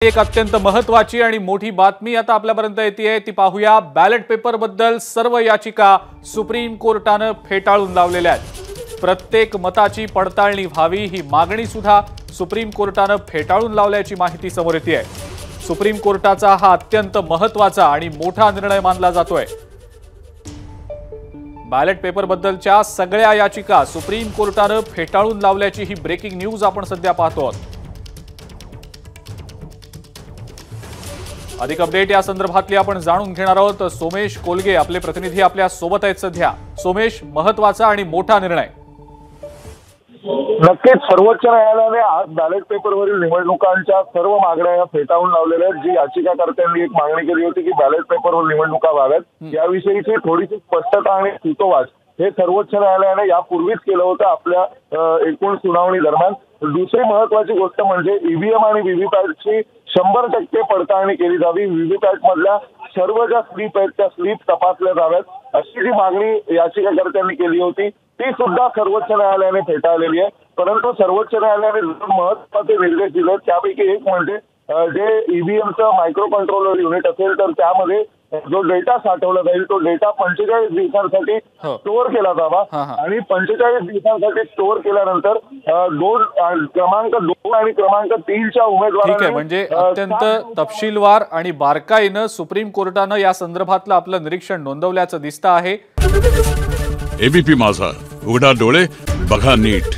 एक अत्यंत महत्त्वाची आणि मोठी बातमी आता आपल्यापर्यंत येते ती पाहूया। बॅलेट पेपर बद्दल सर्व याचिका सुप्रीम कोर्टाने फेटाळून लावलेल्या आहेत। प्रत्येक मताची पडताळणी व्हावी ही मागणी सुद्धा सुप्रीम कोर्टाने फेटाळून लावल्याची माहिती समोर येते आहे। सुप्रीम कोर्टाचा हा अत्यंत महत्त्वाचा आणि मोठा निर्णय मानला जातोय। बॅलेट पेपर बद्दलच्या सगळ्या याचिका सुप्रीम कोर्टाने फेटाळून लावल्याची ही ब्रेकिंग न्यूज आपण सध्या पाहतो आहोत। अधिक अपडेट या संदर्भातली आपण जाणून घेणार आहोत। सोमेश कोलगे आपले प्रतिनिधी आपल्या सोबत आहेत सध्या। सोमेश, महत्त्वाचा आणि मोठा निर्णय। नक्कीच सर्वोच्च न्यायालयाने आज बॅलेट पेपरवरील निवडणुकांच्या सर्व मागण्या फेटाळून लावलेल्या आहेत। जी याचिकाकर्त्यांनी एक मागणी केली होती की बॅलेट पेपरवर निवडणुका व्हाव्यात, याविषयीची थोडीशी स्पष्टता आणि सूतोवाच हे सर्वोच्च न्यायालयाने यापूर्वीच केलं होतं आपल्या एकूण सुनावणी दरम्यान। दुसरी महत्त्वाची गोष्ट म्हणजे ईव्हीएम आणि व्हीव्हीपॅटची 100% पडताळणी केली जावी। व्हीव्हीपॅट मधल्या सर्व ज्या स्लिप आहेत त्या स्लिप तपासल्या जाव्यात अशी जी मागणी याचिकाकर्त्यांनी केली होती ती सुद्धा सर्वोच्च न्यायालयाने फेटाळलेली आहे। परंतु सर्वोच्च न्यायालयाने महत्त्वाचे निर्देश दिले, त्यापैकी एक म्हणजे जे ईव्हीएमचं मायक्रो कंट्रोलर युनिट असेल तर त्यामध्ये जो डेटा साठवला जाईल तो डेटा 45 दिवसांसाठी स्टोअर केला जावा आणि 45 दिवसांसाठी स्टोअर केल्यानंतर क्रमांक 2 आणि क्रमांक 3च्या उमेदवारांना म्हणजे अत्यंत तपशीलवार आणि बारकाईने सुप्रीम कोर्टाने या संदर्भातलं आपलं निरीक्षण नोंदवल्याचं दिसतं आहे। एबीपी माझा, उघडा डोळे बघा नीट।